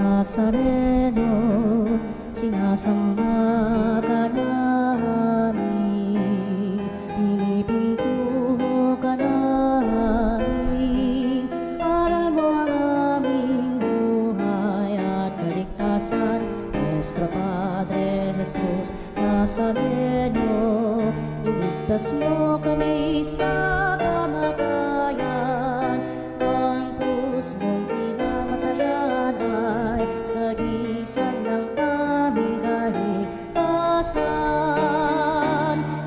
Nazareno, sinasamba ka namin, pinipinto ka namin, aral mo ang aming buhay at kaligtasan. Nuestro Padre Jesus Nazareno, iligtas mo kami sa kamatayan, ang krus mong pinamatayan ay sagisag ng aming kaligtasan.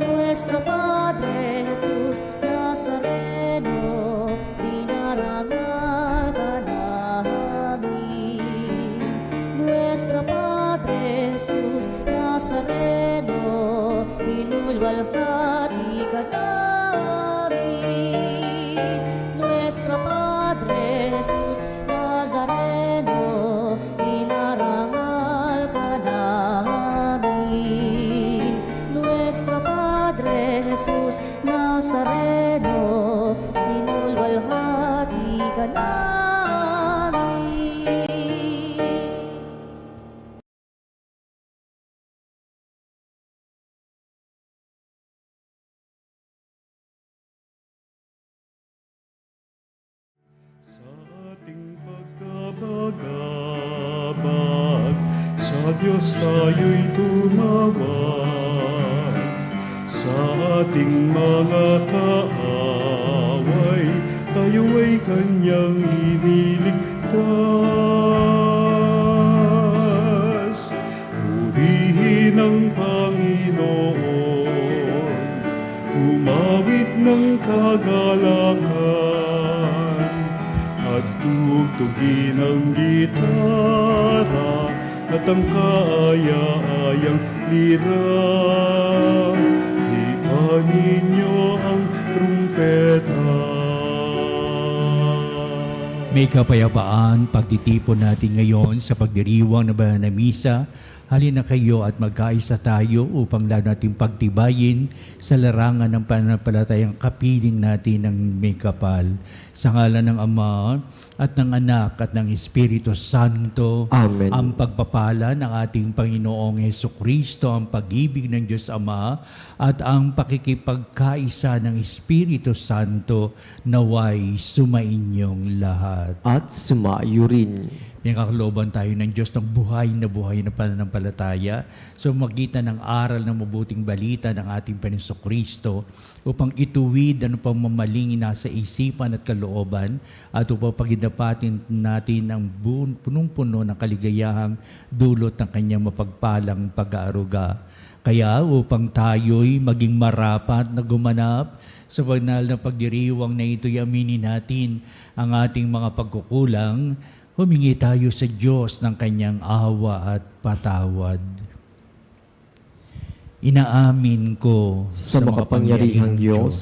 Nuestro Padre Jesus Nazareno, dinarangal ka namin. Nuestro Padre Jesus Nazareno, inulwalhati ka namin. Nuestro Padre Jesus Nazareno, inarangal ka namin. Nuestro Padre Jesus Nazareno, inulwalhati ka namin. Sa ating pagkabagabag, sa Diyos tayo'y tumawag. Sa ating mga kaaway, tayo ay Kanyang iniligtas. Purihin ang Panginoon, umawit ng kagalakan, at tugtugin ang gitara at ang kaaya-ayang lira. Ipanin niyo ang trumpeta. May kapayapaan pagtitipon natin ngayon sa pagdiriwang na banal na misa. Halina kayo at magkaisa tayo upang lalo nating pagtibayin sa larangan ng pananampalatayang kapiling natin ng may kapal. Sa ngalan ng Ama at ng Anak at ng Espiritu Santo. Amen. Ang pagpapala ng ating Panginoong Hesukristo, ang pag-ibig ng Diyos Ama at ang pakikipagkaisa ng Espiritu Santo naway sumainyong lahat. At sumayo rin. May kakalooban tayo ng Diyos ng buhay na pananampalataya sa magitan ng aral ng mabuting balita ng ating Panginoong Kristo upang ituwid ang pamamaling nasa isipan at kalooban at upang pagindapatin natin ang punong-puno ng kaligayahang dulot ng kanyang mapagpalang pag-aaruga. Kaya upang tayo'y maging marapat na gumanap sa banal na pagdiriwang na ito'y aminin natin ang ating mga pagkukulang. Humingi tayo sa Diyos ng kanyang awa at patawad. Inaamin ko Sa makapangyarihang Diyos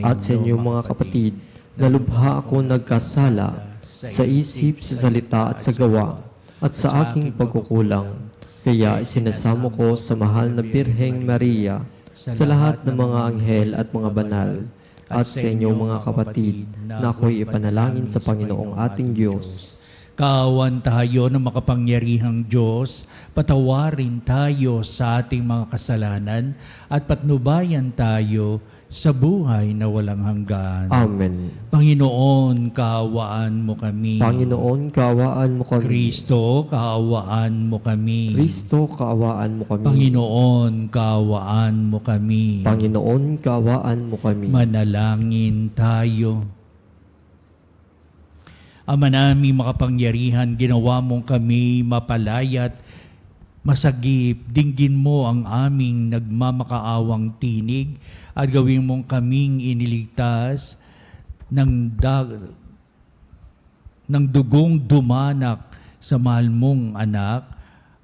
at sa inyong mga kapatid, na lubha ako nagkasala sa isip, sa salita at sa gawa, at sa aking pagkukulang. Kaya isinasamo ko sa mahal na Birheng Maria, sa lahat ng mga anghel at mga banal, at sa inyong mga kapatid, na ako'y ipanalangin sa Panginoong ating Diyos. Kaawan tayo ng makapangyarihang Diyos, patawarin tayo sa ating mga kasalanan at patnubayan tayo sa buhay na walang hanggan. Amen. Panginoon, kaawaan mo kami. Panginoon, kaawaan mo kami. Kristo, kaawaan mo kami. Kristo, kaawaan mo kami. Panginoon, kaawaan mo kami. Panginoon, kaawaan mo kami. Manalangin tayo. Ama naming makapangyarihan, ginawa mong kami mapalayat, masagip, dinggin mo ang aming nagmamakaawang tinig at gawin mong kaming iniligtas ng dugong dumanak sa mahal mong anak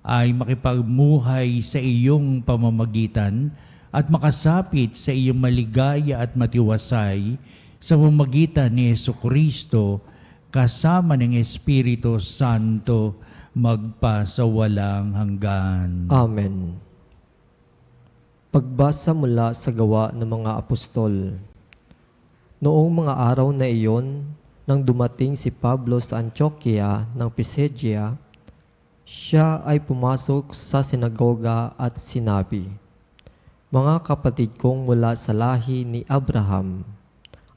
ay makipagmuhay sa iyong pamamagitan at makasapit sa iyong maligaya at matiwasay sa pamamagitan ni Hesukristo kasama ng Espiritu Santo magpasawalang hanggan. Amen. Pagbasa mula sa Gawa ng mga Apostol. Noong mga araw na iyon, nang dumating si Pablo sa Antioquia ng Pisidia, Siya ay pumasok sa sinagoga at sinabi, "Mga kapatid kong mula sa lahi ni Abraham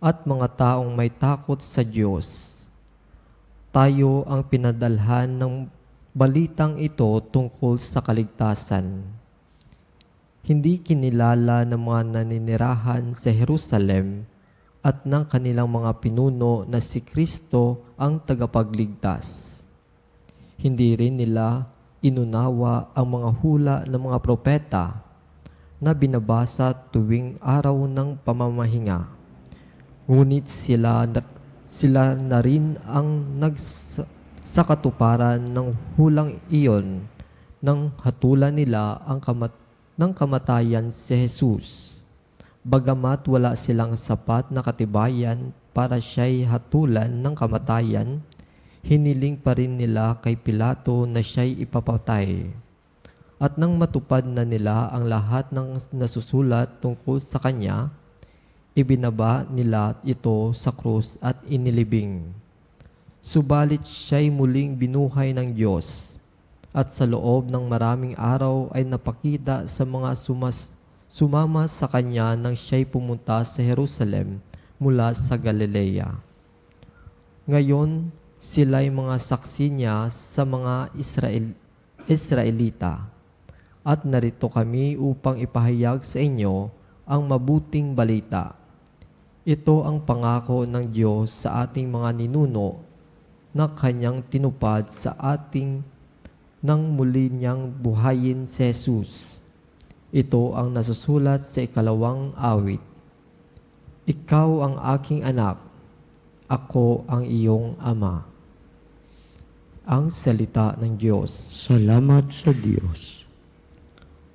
at mga taong may takot sa Diyos, tayo ang pinadalhan ng balitang ito tungkol sa kaligtasan. Hindi kinilala ng mga naninirahan sa Jerusalem at ng kanilang mga pinuno na si Kristo ang tagapagligtas. Hindi rin nila inunawa ang mga hula ng mga propeta na binabasa tuwing araw ng pamamahinga. Ngunit sila na rin ang sa katuparan ng hulang iyon nang hatulan nila ng kamatayan si Jesus. Bagamat wala silang sapat na katibayan para siya'y hatulan ng kamatayan, hiniling pa rin nila kay Pilato na siya'y ipapatay. At nang matupad na nila ang lahat ng nasusulat tungkol sa kanya, ibinaba nila ito sa krus at inilibing. Subalit siya'y muling binuhay ng Diyos, at sa loob ng maraming araw ay napakita sa mga sumama sa kanya nang siya'y pumunta sa Jerusalem mula sa Galilea. Ngayon, sila'y mga saksi niya sa mga Israelita, at narito kami upang ipahayag sa inyo ang mabuting balita. Ito ang pangako ng Diyos sa ating mga ninuno na kanyang tinupad sa ating nang muli niyang buhayin si Jesus. Ito ang nasusulat sa 2 awit. Ikaw ang aking anak, ako ang iyong ama. Ang salita ng Diyos. Salamat sa Diyos.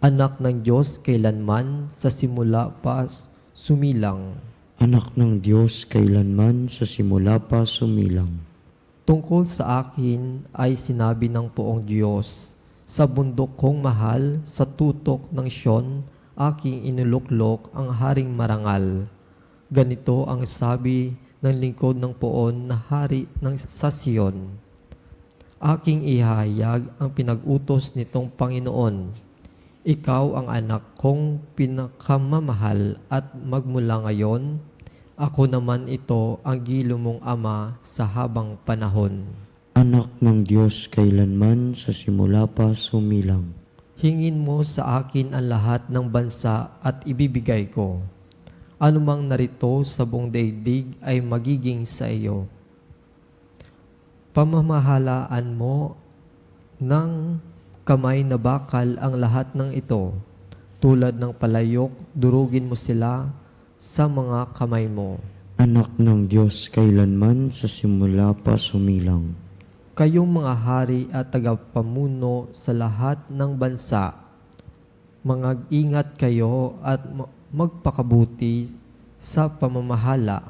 Anak ng Diyos kailanman sa simula pa sumilang. Anak ng Diyos kailanman sa simula pa sumilang. Tungkol sa akin ay sinabi ng poong Diyos, sa bundok kong mahal, sa tutok ng Sion, aking inuluklok ang haring marangal. Ganito ang sabi ng lingkod ng poon na hari ng sa Sion. Aking ihayag ang pinag-utos nitong Panginoon. Ikaw ang anak kong pinakamamahal at magmula ngayon, ako naman ito ang gilo mong ama sa habang panahon. Anak ng Diyos kailanman sa simula pa sumilang. Hingin mo sa akin ang lahat ng bansa at ibibigay ko. Anumang narito sa buong daigdig ay magiging sa iyo. Pamamahalaan mo ng kamay na bakal ang lahat ng ito. Tulad ng palayok, durugin mo sila sa mga kamay mo. Anak ng Diyos kailanman sa simula pa sumilang. Kayong mga hari at tagapamuno sa lahat ng bansa, mag-ingat kayo at magpakabuti sa pamamahala.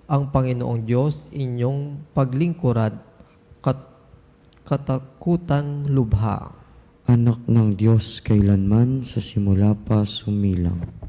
Ang Panginoong Diyos inyong paglingkurad, katakutan lubha. Anak ng Diyos kailanman sa simula pa sumilang.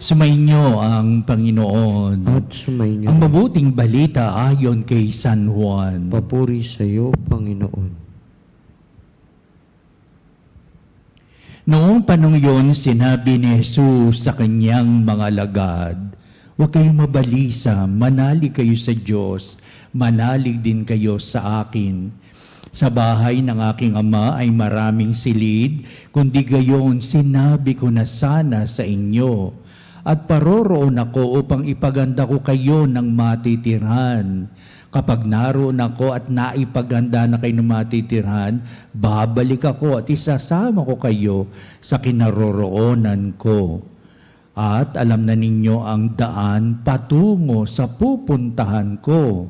Sumainyo ang Panginoon. At sumainyo. Ang mabuting balita ayon kay San Juan. Papuri sa iyo, Panginoon. Noong panong yun, sinabi ni Jesus sa kanyang mga lagad, "Huwag kayong mabalisa, manalig kayo sa Diyos, manalig din kayo sa akin. Sa bahay ng aking ama ay maraming silid, kundi gayon sinabi ko na sana sa inyo. At paroroon ako upang ipaganda ko kayo ng matitirhan. Kapag naroon ako at naipaganda na kayo ng matitirhan, babalik ako at isasama ko kayo sa kinaroroonan ko. at alam na ninyo ang daan patungo sa pupuntahan ko.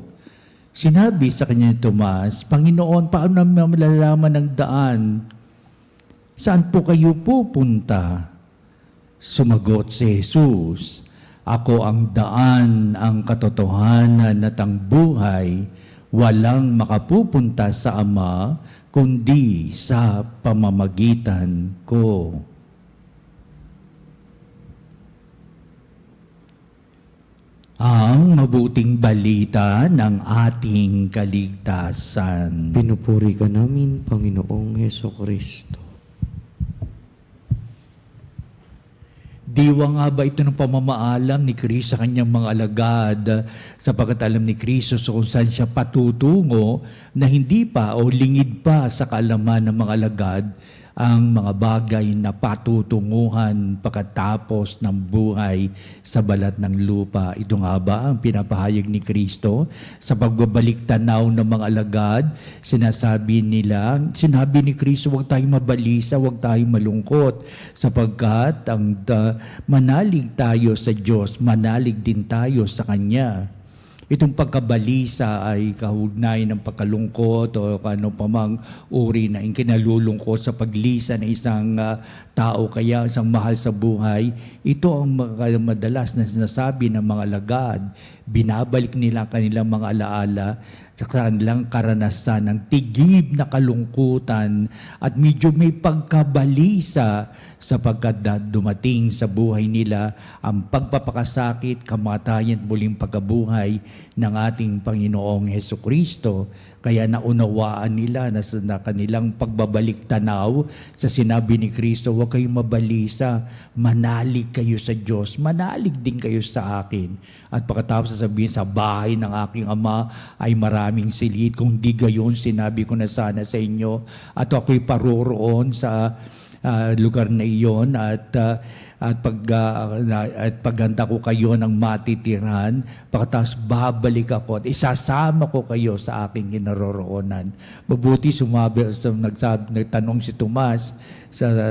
Sinabi sa kanya ni Tomas, Panginoon, paano namin malalaman ang daan? Saan po kayo pupunta? Sumagot si Jesus, Ako ang daan, ang katotohanan at ang buhay. Walang makapupunta sa Ama, kundi sa pamamagitan ko. Ang mabuting balita ng ating kaligtasan. Pinupuri ka namin, Panginoong Hesukristo. Diwa nga ba ito ng pamamaalam ni Kristo sa kanyang mga alagad sapagkat alam ni Kristo kung saan siya patutungo na hindi pa o lingid pa sa kaalaman ng mga alagad ang mga bagay na patutunguhan pagkatapos ng buhay sa balat ng lupa. Ito nga ba ang pinapahayag ni Kristo sa pagbabalik tanaw ng mga alagad? Sinabi ni Kristo, huwag tayong mabalisa, huwag tayong malungkot sapagkat manalig tayo sa Diyos, manalig din tayo sa Kanya. Itong pagkabalisa ay kahugnay ng pagkalungkot o ano pamang uri na kinalulungkot sa paglisa ng isang tao, kaya isang mahal sa buhay. Ito ang madalas na sinasabi ng mga alagad. Binabalik nila kanilang mga alaala sa kanilang karanasan ng tigib na kalungkutan at medyo may pagkabalisa sapagkat dumating sa buhay nila ang pagpapakasakit, kamatayan at muling pagkabuhay ng ating Panginoong Hesukristo. Kaya naunawaan nila na sa kanilang pagbabalik tanaw sa sinabi ni Kristo, huwag kayong mabalisa, manalig kayo sa Diyos, manalig din kayo sa akin. At pagkatapos sasabihin, sa bahay ng aking Ama ay maraming silid. Kung di gayon, sinabi ko na sana sa inyo at ako'y paroroon sa lugar na iyon at paghanda ko kayo ng matitiran, pagkatapos babalik ako at isasama ko kayo sa aking kinaroroonan. Mabuti nagtanong si Tomas,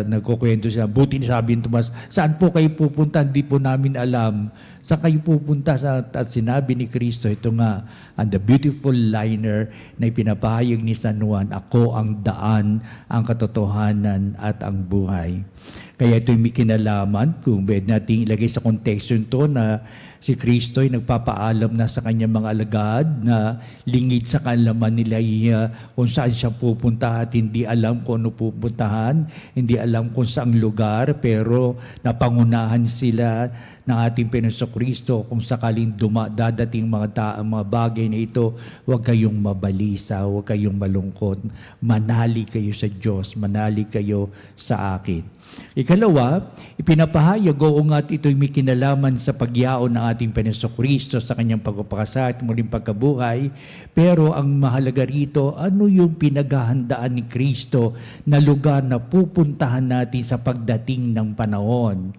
nagkukwento siya, buti sabi ni Tomas, saan po kayo pupunta? Hindi po namin alam. Saan kayo pupunta? At sinabi ni Kristo, ito nga, ang the beautiful liner na ipinapahayag ni San Juan, ako ang daan, ang katotohanan at ang buhay. Kaya ito'y may kinalaman, kung pwede natin ilagay sa konteksto ito na si Kristo ay nagpapaalam na sa kanyang mga alagad na lingid sa kaalaman nila kung saan siya pupunta at hindi alam kung ano pupuntahan, hindi alam kung saang lugar, pero napangunahan sila ng ating Panginoong Kristo kung sakaling dadating mga bagay na ito, huwag kayong mabalisa, huwag kayong malungkot, manalig kayo sa Diyos, manalig kayo sa akin. Ikalawa, ipinapahayag at ito'y may kinalaman sa pagyaon ng ating Panginoong Kristo sa kanyang pagpapakasal at muling pagkabuhay. Pero ang mahalaga rito, ano yung pinaghahandaan ni Kristo na lugar na pupuntahan natin sa pagdating ng panahon?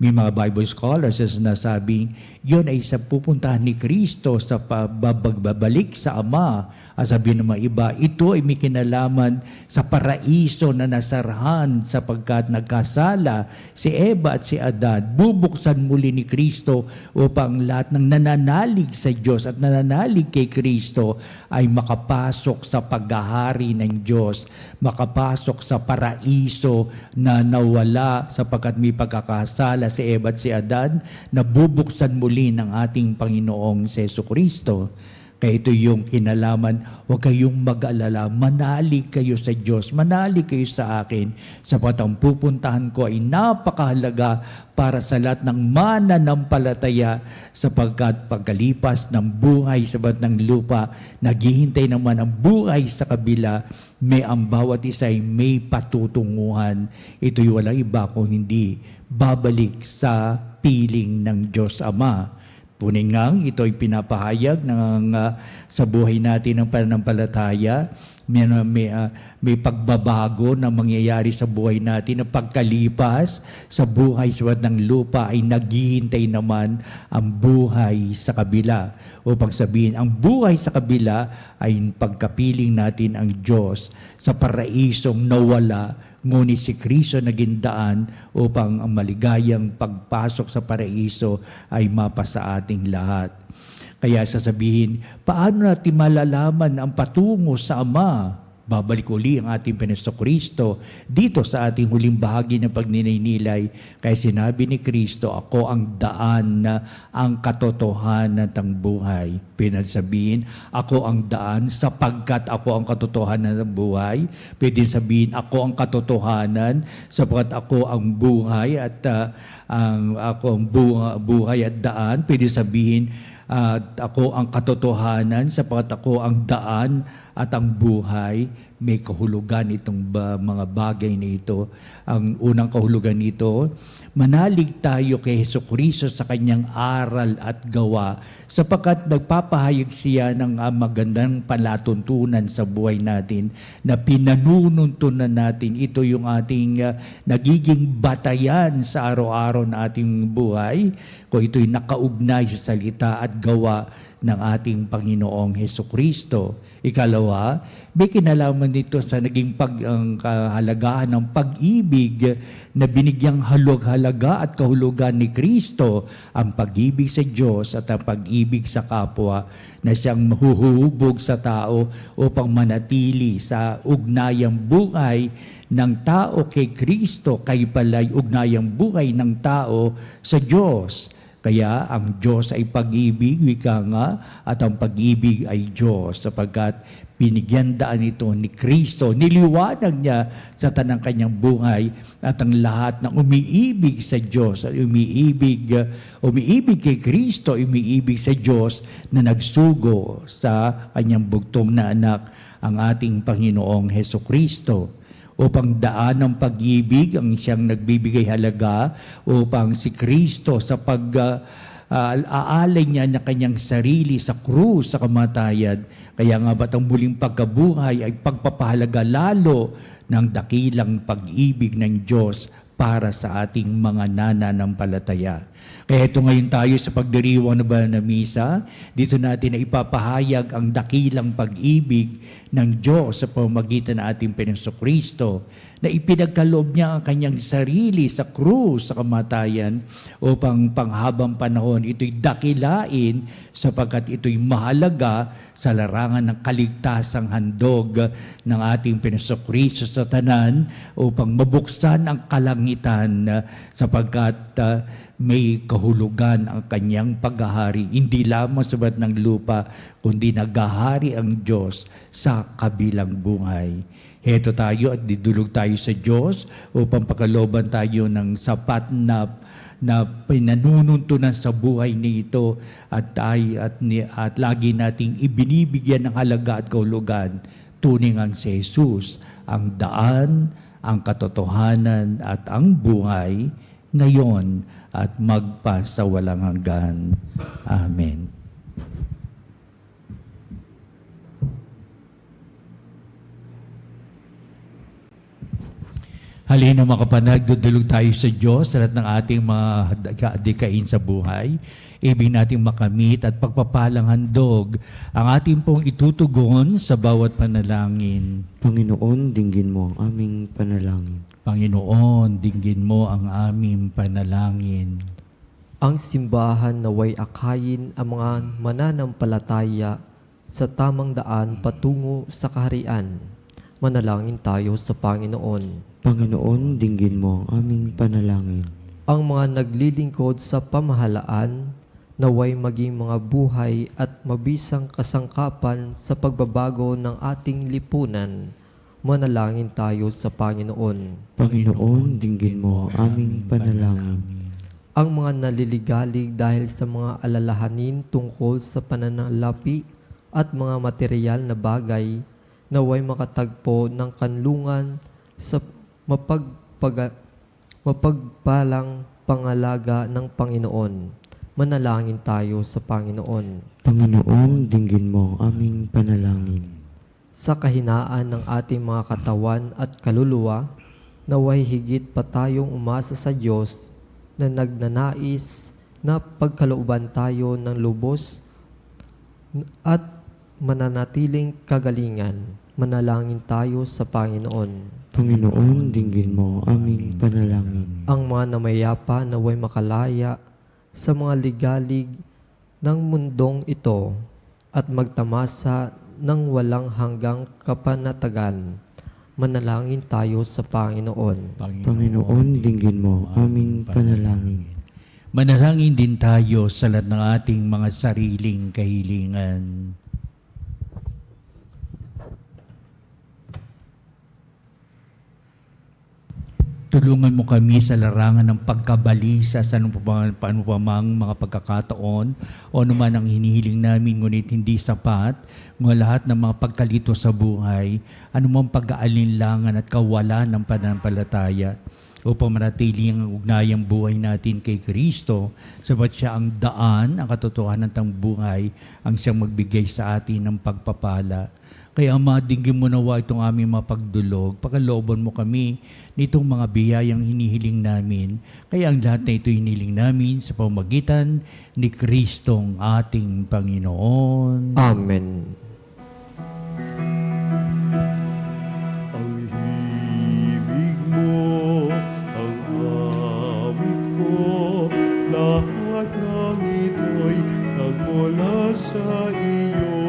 May mga Bible scholars na sinasabing yun ay sa pupuntahan ni Kristo sa babalik sa Ama. At sabi ng mga iba, ito ay may kinalaman sa paraiso na nasarahan sapagkat nagkasala si Eva at si Adan. Bubuksan muli ni Kristo upang lahat ng nananalig sa Diyos at nananalig kay Kristo ay makapasok sa paghahari ng Diyos, makapasok sa paraiso na nawala sapagkat may pagkakasala si Eva at si Adan, na bubuksan muli ng ating Panginoong Jesucristo. Kaya ito yung kinalaman, huwag kayong mag-alala, manalig kayo sa Diyos, manalig kayo sa akin, sapagkat ang pupuntahan ko ay napakahalaga para sa lahat ng mananampalataya, sapagkat pagkalipas ng buhay sa balat ng lupa, naghihintay naman ang buhay sa kabila, ang bawat isa ay may patutunguhan. Ito'y walang iba kung hindi babalik sa piling ng Diyos Ama. Puningang ito ay pinapahayag sa buhay natin ng pananampalataya may pagbabago na mangyayari sa buhay natin na pagkalipas sa buhay sa ng lupa ay naghihintay naman ang buhay sa kabila. Upang sabihin, ang buhay sa kabila ay pagkapiling natin ang Diyos sa paraisong nawala, ngunit si Kristo naging daan upang ang maligayang pagpasok sa paraiso ay mapasa ating lahat. Kaya sasabihin, paano natin malalaman ang patungo sa Ama? Babalik uli ang ating Panginoon dito sa ating huling bahagi ng pagninilay. Kaya sinabi ni Kristo, ako ang daan na ang katotohanan ng buhay. Pinasabihin, ako ang daan sapagkat ako ang katotohanan ng buhay. Pwede sabihin, ako ang katotohanan sapagkat ako ang buhay at ako ang buhay at daan. Pwede sabihin, at ako ang katotohanan sapagkat ako ang daan at ang buhay. May kahulugan itong mga bagay na ito. Ang unang kahulugan nito, manalig tayo kay Hesukristo sa kanyang aral at gawa sapagkat nagpapahayag siya ng magandang palatuntunan sa buhay natin na pinanununtunan natin. Ito yung ating nagiging batayan sa araw-araw na ating buhay kung ito'y nakaugnay sa salita at gawa ng ating Panginoong Hesukristo. Ikalawa, may kinalaman dito sa naging kahalagahan ng pag-ibig na binigyang halaga at kahulugan ni Kristo, ang pag-ibig sa Diyos at ang pag-ibig sa kapwa na siyang mahuhubog sa tao upang manatili sa ugnayang buhay ng tao kay Kristo, kay pala'y ugnayang buhay ng tao sa Diyos. Kaya ang Diyos ay pag-ibig, wika nga, at ang pag-ibig ay Diyos sapagkat binigyan daan ito ni Kristo. Niliwanag niya sa tanang kanyang buhay at ang lahat ng umiibig sa Diyos at umiibig kay Kristo, umiibig sa Diyos na nagsugo sa kanyang bugtong na anak, ang ating Panginoong Hesukristo. Upang daan ng pag-ibig ang siyang nagbibigay halaga upang si Kristo sa aalay niya na kanyang sarili sa krus sa kamatayan. Kaya nga ba't ang muling pagkabuhay ay pagpapahalaga lalo ng dakilang pag-ibig ng Diyos para sa ating mga nananampalataya. Kaya ito ngayon tayo sa pagdiriwang na banal na misa, dito natin na ipapahayag ang dakilang pag-ibig ng Diyos sa pamamagitan ng ating Panginoon na ipinagkaloob niya ang kanyang sarili sa krus sa kamatayan upang panghabang panahon ito'y dakilain sapagkat ito'y mahalaga sa larangan ng kaligtasang handog ng ating Panginoon sa tanan upang mabuksan ang kalangitan sapagkat may kahulugan ang kanyang paghahari, hindi lamang sa balat ng lupa, kundi naghahari ang Diyos sa kabilang buhay. Heto tayo at didulog tayo sa Diyos upang pagkalooban tayo ng sapat na pinanununtunan sa buhay nito at lagi nating ibinibigyan ng halaga at kahulugan. Tuningan si Jesus, ang daan, ang katotohanan at ang buhay, ngayon at magpa sa walang hanggan. Amen. Halina mga kapanag, dudulog tayo sa Diyos sa lahat ng ating mga dikain sa buhay. Ibig nating makamit at pagpapalang handog ang ating pong itutugon sa bawat panalangin. Panginoon, dinggin mo ang aming panalangin. Panginoon, dinggin mo ang aming panalangin. Ang simbahan naway akayin ang mga mananampalataya sa tamang daan patungo sa kaharian. Manalangin tayo sa Panginoon. Panginoon, dinggin mo ang aming panalangin. Ang mga naglilingkod sa pamahalaan naway maging mga buhay at mabisang kasangkapan sa pagbabago ng ating lipunan. Manalangin tayo sa Panginoon. Panginoon, dinggin mo ang aming panalangin. Ang mga naliligalig dahil sa mga alalahanin tungkol sa pananalapi at mga material na bagay naway makatagpo ng kanlungan sa mapagpalang pangalaga ng Panginoon. Manalangin tayo sa Panginoon. Panginoon, dinggin mo ang aming panalangin. sa kahinaan ng ating mga katawan at kaluluwa, naway higit pa tayong umasa sa Diyos na nagnanais na pagkalooban tayo ng lubos at mananatiling kagalingan. Manalangin tayo sa Panginoon. Panginoon, dinggin mo ang aming panalangin. Ang mga namayapa naway makalaya sa mga ligalig ng mundong ito at magtamasa ng walang hanggang kapanatagan. Manalangin tayo sa Panginoon. Panginoon, dinggin mo ang aming panalangin. Manalangin din tayo sa lahat ng ating mga sariling kahilingan. Tulungan mo kami sa larangan ng pagkabalisa sa paano pa mang mga pagkakataon o naman ang hinihiling namin ngunit hindi sapat ng lahat ng mga pagkalito sa buhay, anumang pag-aalinlangan at kawalan ng pananampalataya upang manatili ang ugnayang buhay natin kay Kristo sapat siya ang daan, ang katotohanan ng buhay, ang siyang magbigay sa atin ng pagpapala. Kaya Ama, dinggin mo nawa itong aming mga pagdulog, pakalooban mo kami nitong mga biyayang hinihiling namin. Kaya ang lahat na ito hinihiling namin sa pamamagitan ni Kristong ating Panginoon. Amen. Ang himig mo, ang awit ko, lahat ng ito'y nagmula sa iyo.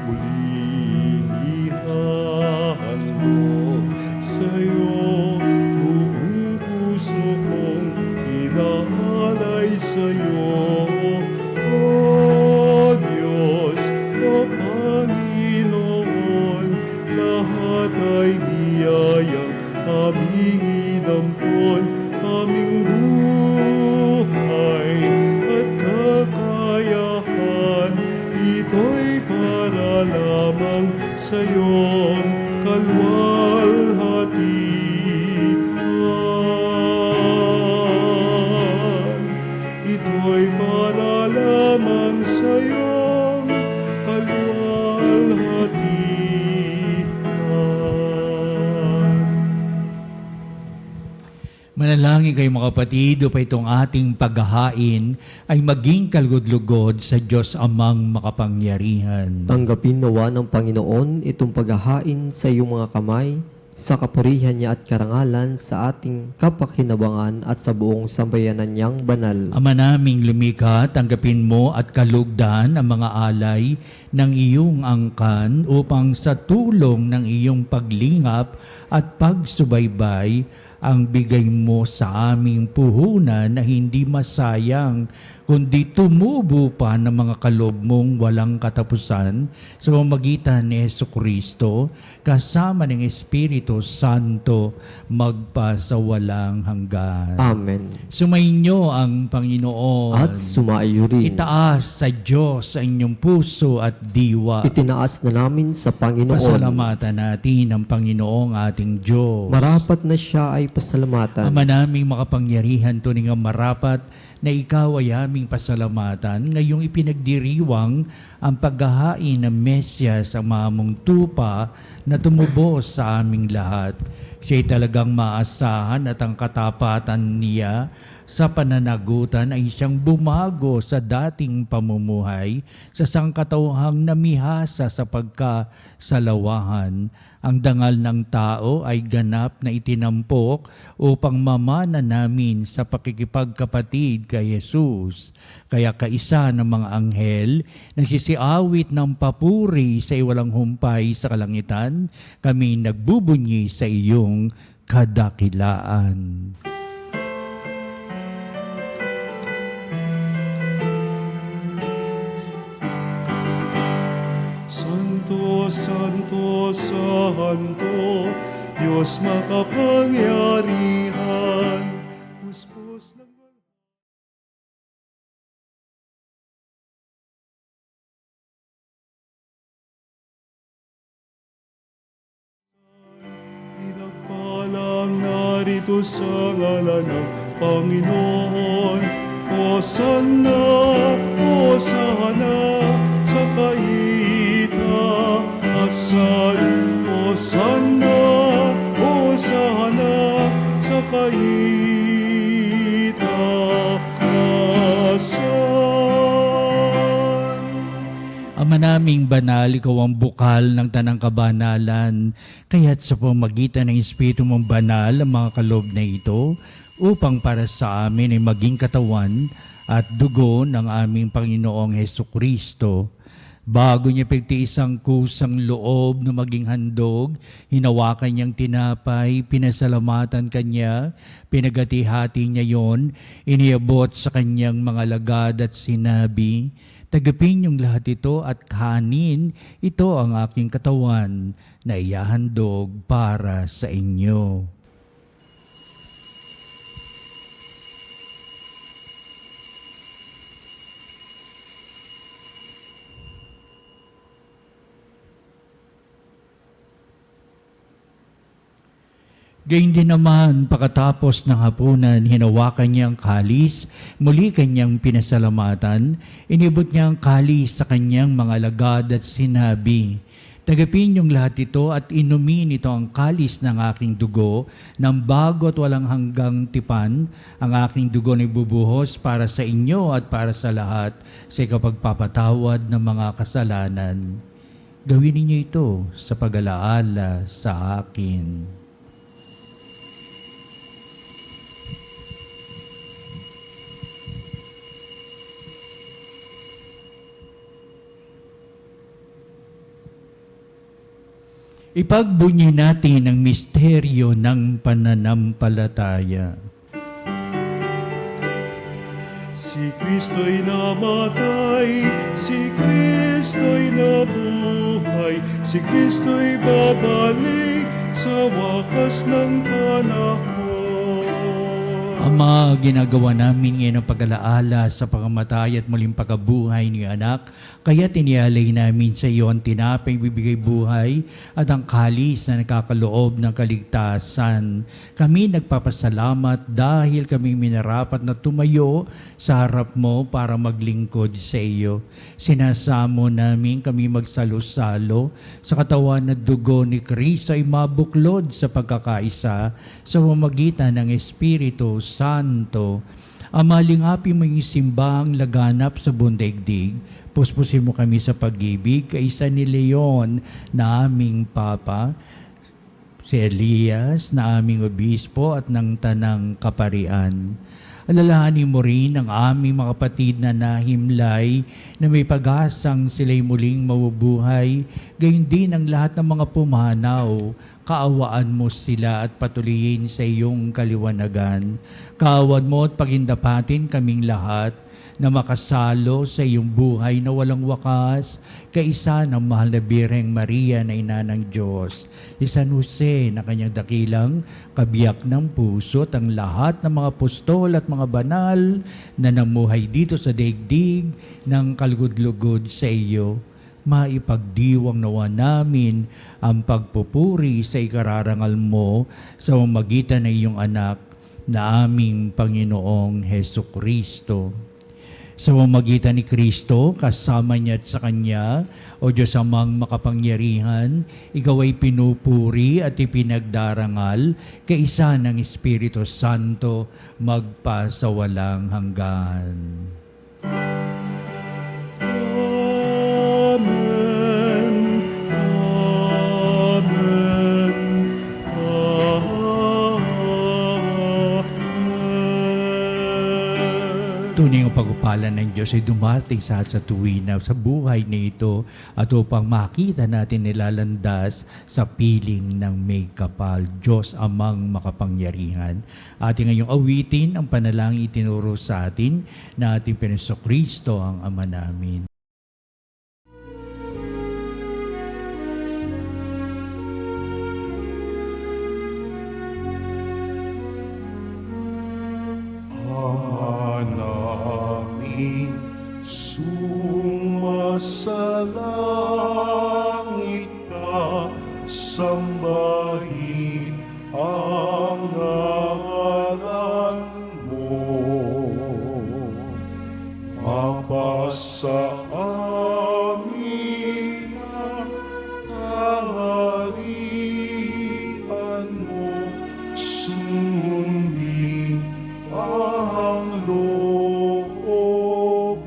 Muling ihahandog sa'yo, buong puso kong inaalay sa'yo. O Diyos, o Panginoon, lahat ay biyayang aming inampon, aming buhay at kakayahan. Ito'y para lamang sa iyong kalwalhatian. Ito'y para lamang sa iyong kalwalhatian. Manalangin kayo mga kapatid, upang itong ating paghahain ay maging kalugod-lugod sa Diyos Amang makapangyarihan. Tanggapin nawa ng Panginoon itong paghahain sa iyong mga kamay, sa kapurihan niya at karangalan sa ating kapakinabangan at sa buong sambayanan niyang banal. Ama naming lumikha, tanggapin mo at kalugdan ang mga alay ng iyong angkan upang sa tulong ng iyong paglingap at pagsubaybay ang bigay mo sa aming puhunan na hindi masayang, kundi tumubo pa ng mga kaloob mong walang katapusan sa pamamagitan ni Jesucristo, kasama ng Espiritu Santo, magpasawalang hanggan. Amen. Sumainyo ang Panginoon. At sumaiyo rin. Itaas sa Diyos ang inyong puso at diwa. Itinaas na namin sa Panginoon. Pasalamatan natin ang Panginoong ating Diyos. Marapat na siya ay pasalamatan. Ama naming makapangyarihan, tuning ang marapat na ikaw ay aming pasalamatan, ngayong ipinagdiriwang ang paghahain ng Mesyas, ang mamong tupa na tumubos sa aming lahat. Siya'y talagang maasahan at ang katapatan niya sa pananagutan ay siyang bumago sa dating pamumuhay sa sangkatauhang namihasa sa pagkasalawahan. Ang dangal ng tao ay ganap na itinampok upang mamana namin sa pakikipagkapatid kay Jesus. Kaya kaisa ng mga anghel, nagsisiawit ng papuri sa iwalang humpay sa kalangitan, kami nagbubunyi sa iyong kadakilaan. Santo, Santo, Santo, Diyos makapangyarihan. Puspos ng pinagpalang narito sa ngalan ng Panginoon. Hosanna, Hosanna, sa kaita at sa Ama naming banal, ikaw ang bukal ng tanang kabanalan, kaya't sa pamamagitan ng Espiritu mong banal ang mga kaloob na ito, upang para sa amin ay maging katawan at dugo ng aming Panginoong Hesukristo. Bago niya pagtiis ang kusang loob na maging handog, hinawakan niyang tinapay, pinasalamatan kanya, pinagati-hati niya yon, iniabot sa kanyang mga lagad at sinabi, "Tagapin niyong lahat ito at kanin, ito ang aking katawan na ihahandog para sa inyo." Gayun din naman, pagkatapos ng hapunan, hinawakan niya ang kalis, muli kanyang pinasalamatan, inibot niya ang kalis sa kanyang mga lagad at sinabi, "Tagapin niyong lahat ito at inumin ito ang kalis ng aking dugo, ng bago at walang hanggang tipan, ang aking dugo na ibubuhos para sa inyo at para sa lahat sa ikapagpapatawad ng mga kasalanan. Gawin ninyo ito sa pag-alaala sa akin." Ipagbunyi natin ang misteryo ng pananampalataya. Si Kristo'y namatay, si Kristo'y nabuhay, si Kristo'y babalik sa wakas ng panahon. Ama, ginagawa namin ngayon ang pag-alaala sa pagkamatay at muling pagkabuhay ni anak, kaya tinialay namin sa iyo ang tinapay bibigay buhay at ang kalis na nakakaloob ng kaligtasan. Kami nagpapasalamat dahil kami minarapat na tumayo sa harap mo para maglingkod sa iyo. Sinasamo namin kami magsalo-salo sa katawan na dugo ni Kristo ay mabuklod sa pagkakaisa sa pamamagitan ng Espiritu Santo. Ama, lingapin mo yung simbahang laganap sa buong daigdig. Puspusin mo kami sa pag-ibig, kaisa ni Leon na aming Papa, si Elias na aming obispo at ng tanang kaparian. Alalahanin mo rin ang aming mga kapatid na nahimlay na may pag-asang sila'y muling mabubuhay, gayon din ang lahat ng mga pumanaw. Kaawaan mo sila at patuloyin sa iyong kaliwanagan. Kaawad mo at pagindapatin kaming lahat na makasalo sa iyong buhay na walang wakas, kaisa ng mahal na Birheng Maria na ina ng Diyos, si San Jose na kanyang dakilang kabiyak ng puso at ang lahat ng mga apostol at mga banal na namuhay dito sa daigdig ng kalugod-lugod sa iyo. Maipagdiwang nawa namin ang pagpupuri sa ikararangal mo sa pamamagitan ng iyong anak na aming Panginoong Hesukristo. Sa pamamagitan ni Kristo, kasama niya at sa Kanya, o Diyos amang makapangyarihan, ikaw ay pinupuri at ipinagdarangal, kaisa ng Espiritu Santo, magpasawalang hanggan. Amen. Amen. Amen. Tunay ang pagpapalan ng Diyos ay dumating sa tuwina sa buhay na ito at upang makita natin nilalandas sa piling ng may kapal, Diyos amang makapangyarihan. Ating ngayong awitin ang panalangin itinuro sa atin na ating Kristo ang Ama namin. Namin sumasalangit ka, sambahin ang ngalan mo. Mapasa amin ang kaharian mo, sundin ang loob mo.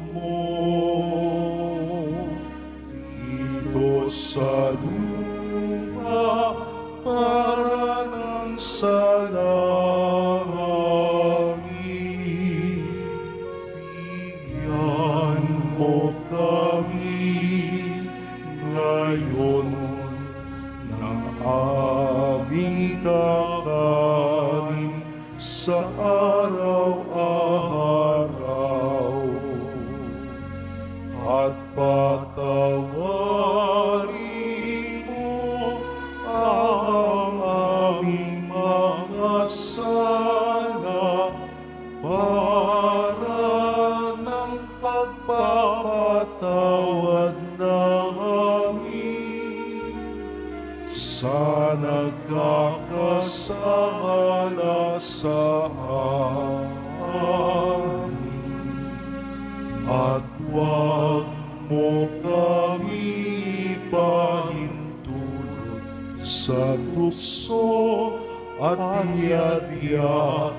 mo kami pahintulot sa tukso at iadya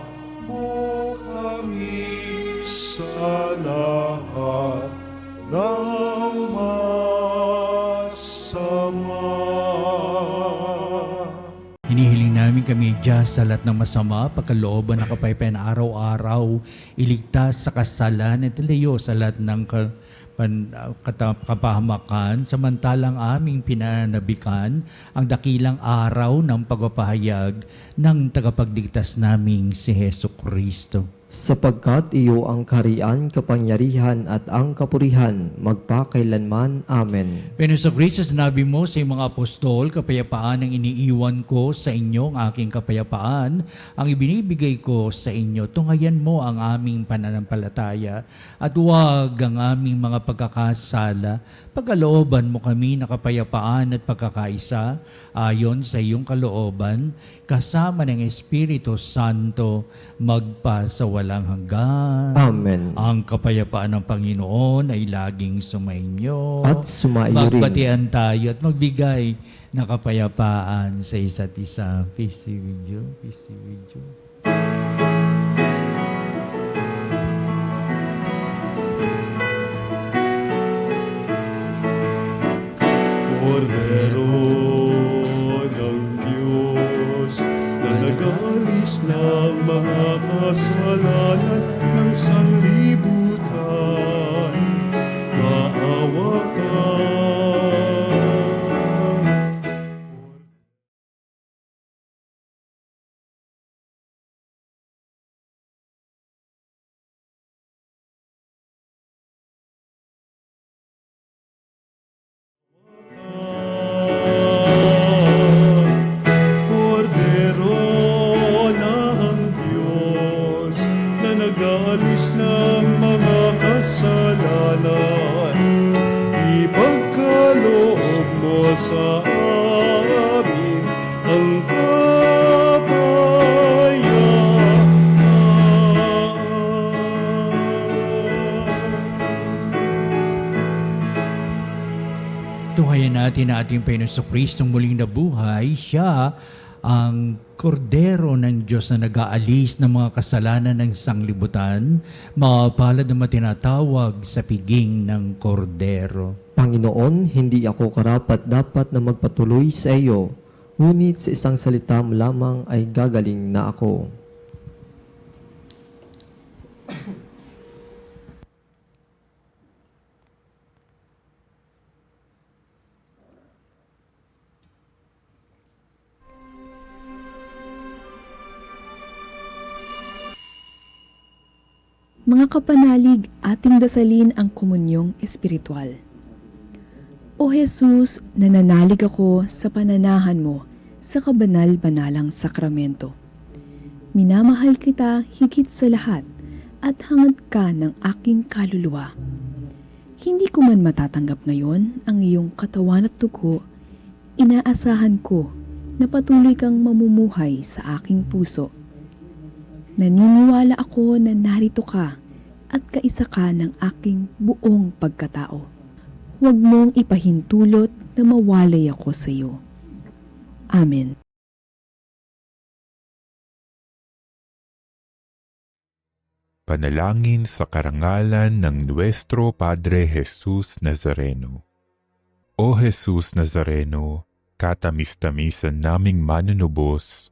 mo kami sa lahat ng masama. Hinihiling namin kami Diyos sa lahat ng masama, pagkalooban ng kapayapaan araw-araw, iligtas sa kasalanan at ilayo sa lahat ng kapahamakan, samantalang aming pinanabikan ang dakilang araw ng pagpapahayag ng tagapagligtas naming si Hesus Kristo. Sapagkat iyo ang kaharian, kapangyarihan at ang kapurihan magpakailanman. Amen. Hesus Kristo, sinabi mo sa iyong mga apostol, kapayapaan ang iniiwan ko sa inyo, ang aking kapayapaan ang ibinibigay ko sa inyo. Tunghayan mo ang aming pananampalataya at huwag ang aming mga pagkakasala. Pagkalooban mo kami na kapayapaan at pagkakaisa ayon sa iyong kalooban, kasama ng Espiritu Santo, magpa sa walang hanggan. Amen. Ang kapayapaan ng Panginoon ay laging sumainyo. At sumaiyo rin. Magbatian tayo at magbigay ng kapayapaan sa isa't isa. Peace be with you. Peace be with you. Kordero ng Diyos na nag-alis ng mga kasalanan ng sanglibutan, maawa ka. Kordero ng Diyos na nag-aalis ng mga kasalanan, ipagkaloob mo sa amin ang Tunghayan natin na ating Panginoong Kristong muling nabuhay. Siya ang kordero ng Diyos na nag-aalis ng mga kasalanan ng sanglibutan, mapalad na matinatawag sa piging ng kordero. Panginoon, hindi ako karapat-dapat na magpatuloy sa iyo, ngunit sa isang salita mo lamang ay gagaling na ako. Mga kapanalig, ating dasalin ang komunyong espiritual. O Jesus, nananalig ako sa pananahan mo sa kabanal-banalang sakramento. Minamahal kita higit sa lahat at hangad ka ng aking kaluluwa. Hindi ko man matatanggap ngayon ang iyong katawan at dugo, inaasahan ko na patuloy kang mamumuhay sa aking puso. Naniniwala ako na narito ka at kaisa ka ng aking buong pagkatao. Huwag mong ipahintulot na mawalay ako sa iyo. Amen. Panalangin sa karangalan ng Nuestro Padre Jesus Nazareno. O Jesus Nazareno, katamis-tamisan naming manunubos,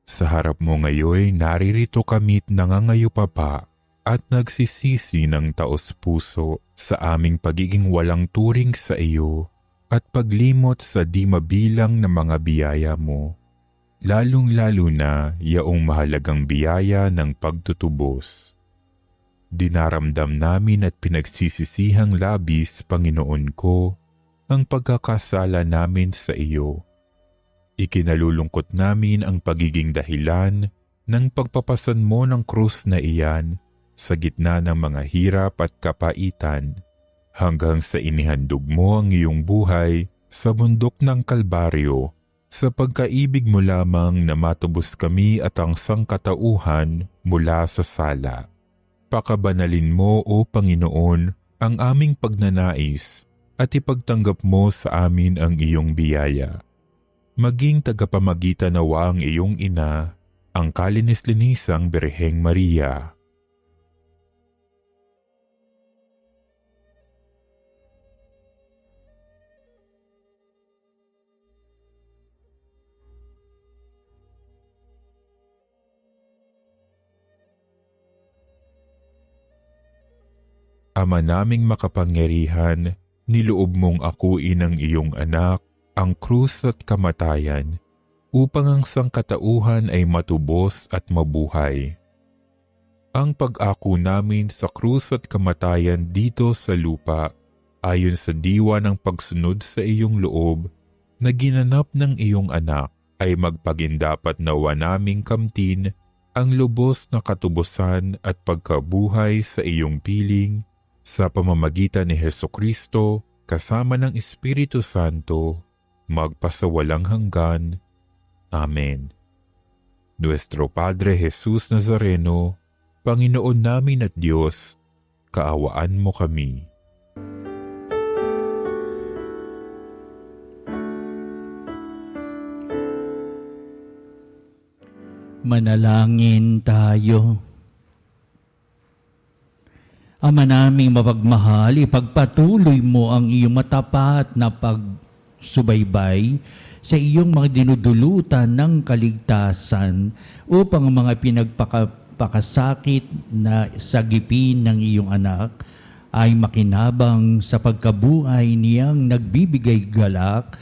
sa harap mo ngayon naririto kami't nangangayupapa at nagsisisi ng taos-puso sa aming pagiging walang turing sa iyo at paglimot sa di mabilang na mga biyaya mo, lalong-lalo na yaong mahalagang biyaya ng pagtutubos. Dinaramdam namin at pinagsisisihang labis, Panginoon ko, ang pagkakasala namin sa iyo. Ikinalulungkot namin ang pagiging dahilan ng pagpapasan mo ng krus na iyan sa gitna ng mga hirap at kapaitan hanggang sa inihandog mo ang iyong buhay sa bundok ng Kalbaryo sa pagkaibig mo lamang na matubos kami at ang sangkatauhan mula sa sala. Pakabanalin mo, O Panginoon, ang aming pagnanais at ipagtanggap mo sa amin ang iyong biyaya. Maging tagapamagitan nawa ang iyong ina, ang kalinis-linisang Birheng Maria. Ama naming makapangyarihan, niloob mong akuin ang iyong anak, ang krus at kamatayan, upang ang sangkatauhan ay matubos at mabuhay. Ang pag-ako namin sa krus at kamatayan dito sa lupa, ayon sa diwa ng pagsunod sa iyong loob, na ginanap ng iyong anak, ay magpagindapat nawa naming kamtin ang lubos na katubusan at pagkabuhay sa iyong piling, sa pamamagitan ni Hesukristo, kasama ng Espiritu Santo, magpasawalang hanggan. Amen. Nuestro Padre Jesus Nazareno, Panginoon namin at Diyos, kaawaan mo kami. Manalangin tayo. Ama naming mapagmahal, ipagpatuloy mo ang iyong matapat na pagsubaybay sa iyong mga dinudulutan ng kaligtasan upang ang mga pinagpakasakit na sagipin ng iyong anak ay makinabang sa pagkabuhay niyang nagbibigay galak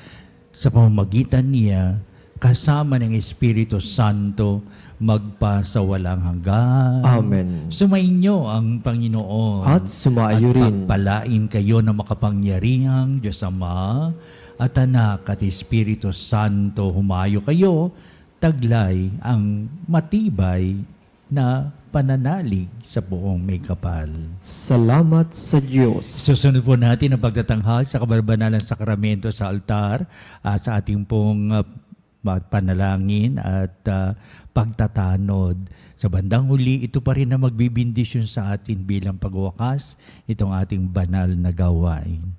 sa pamamagitan niya kasama ng Espiritu Santo magpasawalang hanggan. Amen. Sumainyo ang Panginoon. At sumayo rin. Pagpalain kayo na makapangyarihang Diyos Ama at Anak at Espiritu Santo. Humayo kayo, taglay ang matibay na pananalig sa buong may kapal. Salamat sa Diyos. Susunod po natin ang pagtatanghal sa kabanalang sakramento sa altar sa ating pong panalangin at pagtatanod. Sa bandang huli, ito pa rin na magbibindisyon sa atin bilang pagwakas itong ating banal na gawain.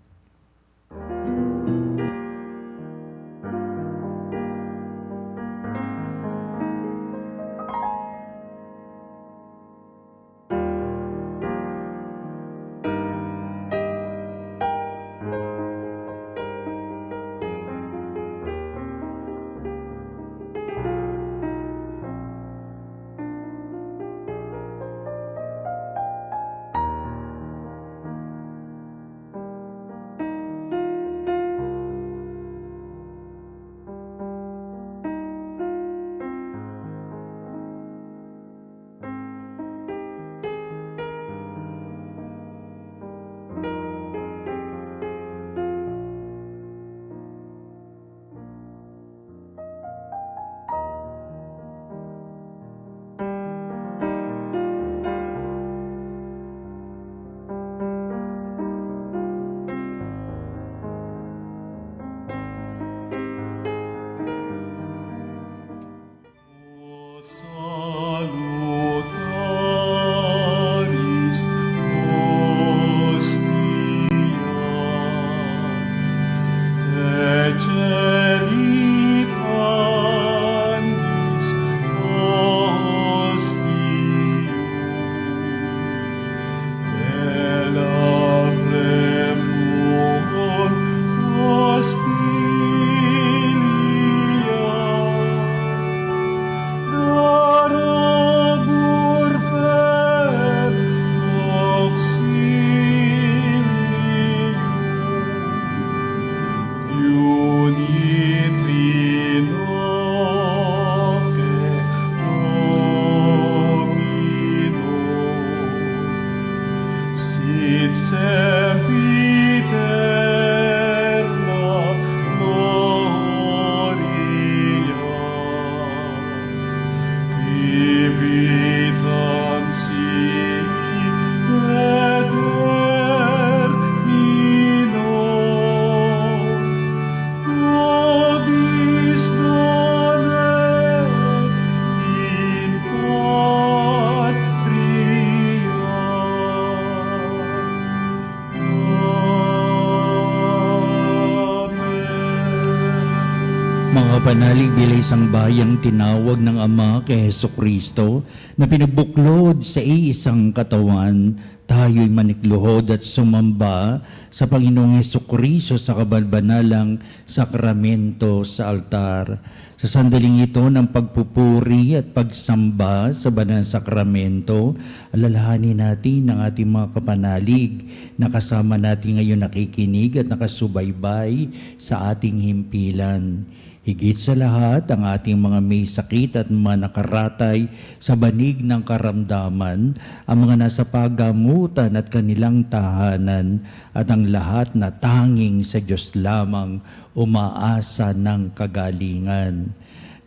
mga panalig bilang isang bayang tinawag ng Ama kay Hesukristo na pinabuklod sa iisang katawan, tayo'y manikluhod at sumamba sa Panginoong Hesukristo sa kabalbanalang sakramento sa altar. Sa sandaling ito ng pagpupuri at pagsamba sa banal na sakramento, alalahanin natin ang ating mga kapanalig na kasama natin ngayon nakikinig at nakasubaybay sa ating himpilan. Higit sa lahat, ang ating mga may sakit at mga nakaratay sa banig ng karamdaman, ang mga nasa pagamutan at kanilang tahanan, at ang lahat na tanging sa Diyos lamang umaasa ng kagalingan.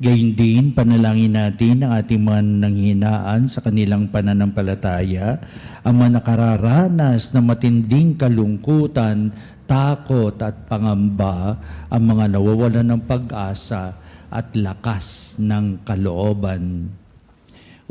Gayun din, panalangin natin ang ating mga nanghinaan sa kanilang pananampalataya, ang mga nakararanas na matinding kalungkutan, takot at pangamba, ang mga nawawalan ng pag-asa at lakas ng kalooban.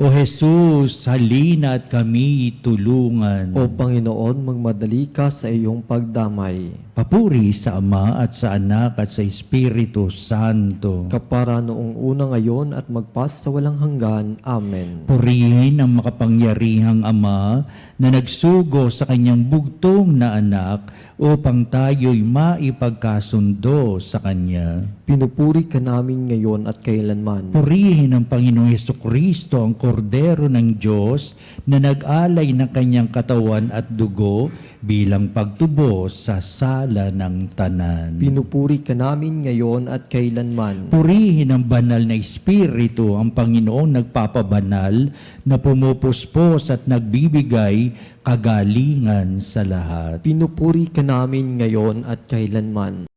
O Jesus, halina at kami tulungan. O Panginoon, magmadali ka sa iyong pagdamay. Papuri sa Ama at sa Anak at sa Espiritu Santo. Kapara noong una ngayon at magpas sa walang hanggan. Amen. Purihin ang makapangyarihang Ama na nagsugo sa kanyang bugtong na anak upang tayo'y maipagkasundo sa Kanya. Pinupuri ka namin ngayon at kailanman. Purihin ang Panginoong Hesukristo, ang Kordero ng Diyos na nag-alay ng kanyang katawan at dugo bilang pagtubos sa sala ng tanan. Pinupuri ka namin ngayon at kailanman. Purihin ang banal na Espiritu, ang Panginoong nagpapabanal na pumupuspos at nagbibigay kagalingan sa lahat. Pinupuri ka namin ngayon at kailanman.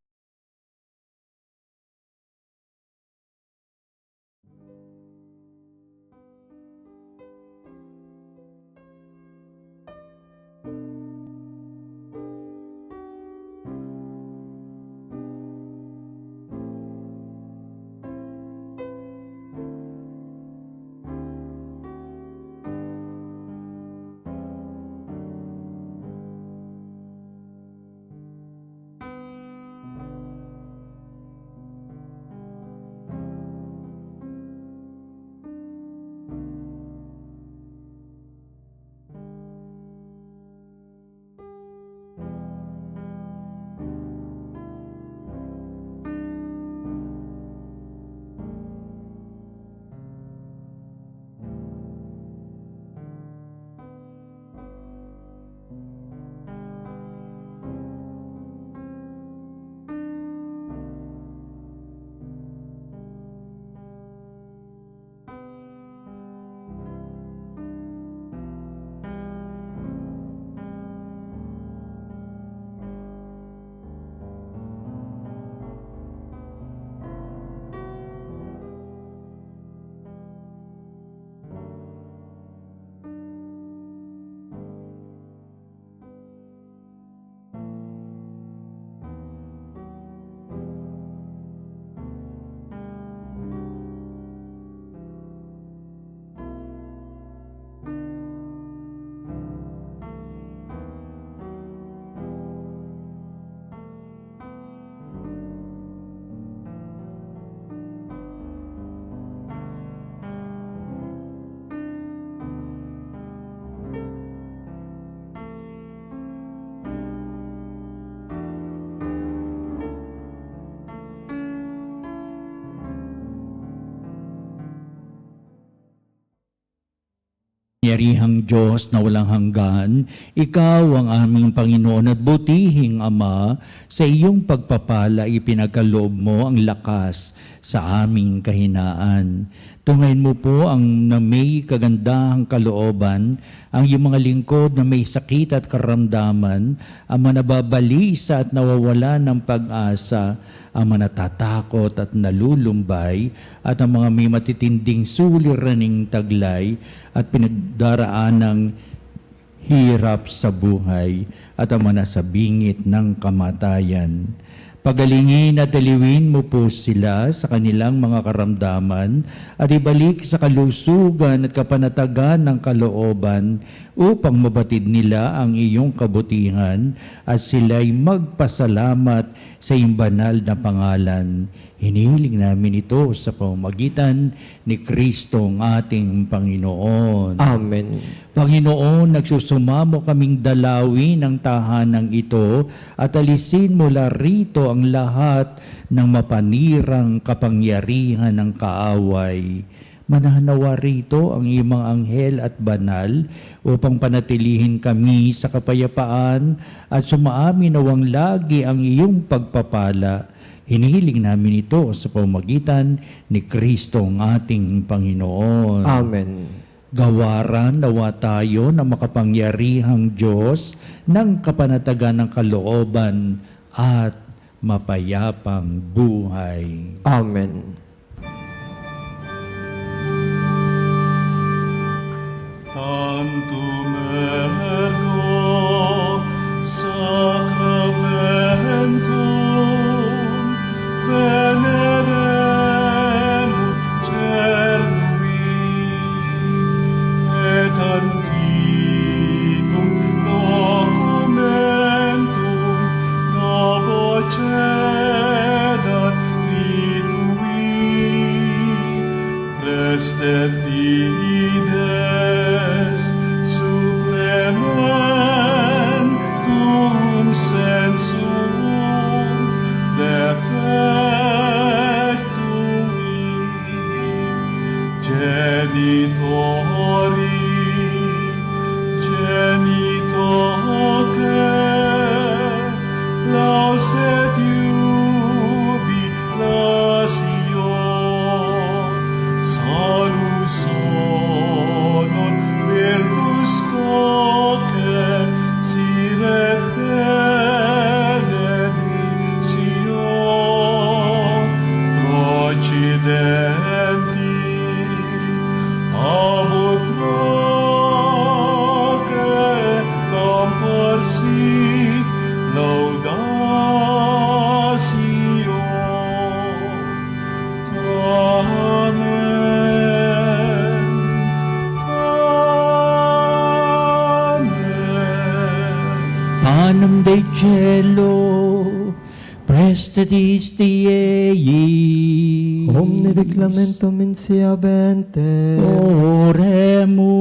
Yarihang Diyos na walang hanggan, Ikaw ang aming Panginoon at butihing Ama, sa iyong pagpapala ipinagkaloob mo ang lakas sa aming kahinaan. Tungayin mo po ang na may kagandahang kalooban, ang iyong mga lingkod na may sakit at karamdaman, ang mga nababalisa at nawawala ng pag-asa, ang mga natatakot at nalulumbay, at ang mga may matitinding suliraning taglay at pinagdaraan ng hirap sa buhay, at ang mga nasa bingit ng kamatayan. Pagalingin at aliwin mo po sila sa kanilang mga karamdaman at ibalik sa kalusugan at kapanatagan ng kalooban upang mabatid nila ang iyong kabutihan at sila'y magpasalamat sa iyong banal na pangalan. Hinihiling namin ito sa pamamagitan ni Kristo ang ating Panginoon. Amen. Panginoon, nagsusumamo kaming dalawin ang tahanang ito at alisin mula rito ang lahat ng mapanirang kapangyarihan ng kaaway. Mananawa rito ang iyong mga anghel at banal upang panatilihin kami sa kapayapaan at sumaamin nawang lagi ang iyong pagpapala. Hinihiling namin ito sa pamamagitan ni Kristo ang ating Panginoon. Amen. Gawaran nawa tayo ng makapangyarihang Diyos ng kapanatagan ng kalooban at mapayapang buhay. Amen. Tantum ergo sacramentum veneremur cernui et antiquum documentum novocedat ritui prestet fides supplementum sensum defectui genitori genitoque lauset jubilatio salus honor virtus coque sine benedictio procidenti abut proque comporsit laudatio. Amen. Amen. Panem Dei cielo, prestatis Diei. Omne declamentum in sia bente. Oremus.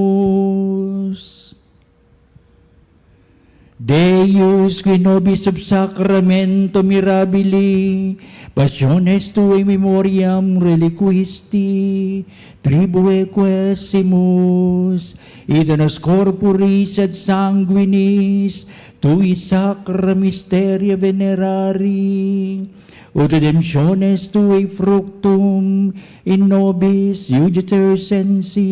Deus, qui nobis sub sacramento mirabili, passiones tuae memoriam reliquisti, tribue quesimus, ita nos corporis et sanguinis, tui sacra mysteria venerari, ut redemptiones tuae fructum in nobis iuditor sensiamus,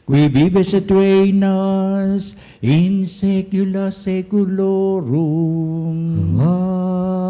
qui vives et reinas in saecula saeculorum. Amen.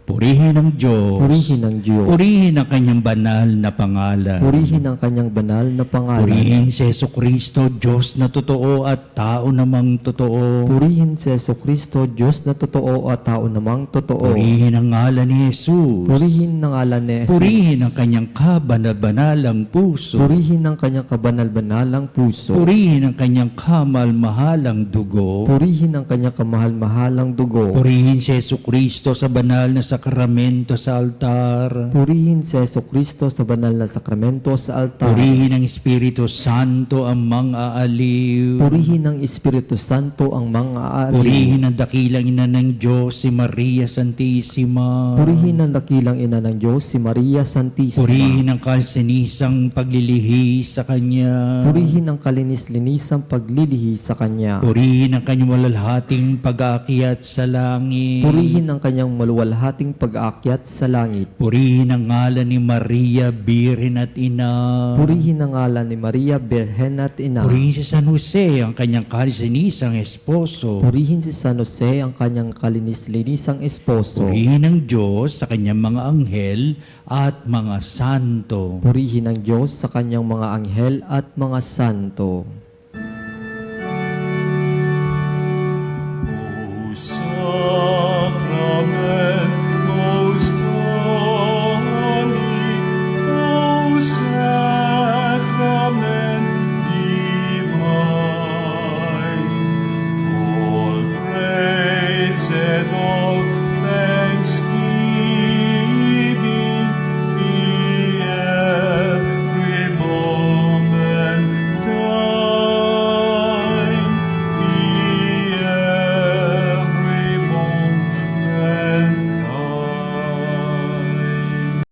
Purihin ang Diyos. Purihin ang Diyos. Purihin ang kanyang banal na pangalan. Purihin ang kanyang banal na pangalan. Purihin si Jesucristo, Diyos na totoo at tao namang totoo. Purihin si Jesucristo, Diyos na totoo at tao namang totoo. Purihin ang ngalan ni Jesus. Purihin ang ngalan ni Jesus. Purihin ang kanyang kabanal-banalang puso. Purihin ang kanyang kabanal-banalang puso. Purihin ang kanyang kamal-mahalang dugo. Purihin ang kanyang kamahal-mahalang dugo. Purihin si Jesucristo sa banal na sakramento sa altar. Purihin si Jesucristo sa banal na sakramento sa altar. Purihin ang Espiritu Santo ang mga aliw. Purihin ng Espiritu Santo ang mga aaliw. Purihin ang dakilang ina ng Diyos, si Maria Santissima. Purihin ang dakilang ina ng Diyos, si Maria Santissima. Purihin ang kalsinisang paglilihi sa Kanya. Purihin ang kalinis-linisang paglilihi sa Kanya. Purihin ang kanyang malalhating pag-aakyat sa langit. Purihin ang kanyang maluwalhating pag-aakyat sa langit. Purihin ang ngalan ni Maria, Birhen at Ina. Purihin ang ngalan ni Maria, Birhen at Ina. Purihin si San Jose, ang kanyang kalsinisang esposo. Purihin si San Jose, ang kanyang kalinis-linisang esposo. Purihin ang Diyos sa kanyang mga anghel at mga santo. Purihin ang Diyos sa kanyang mga anghel at mga santo.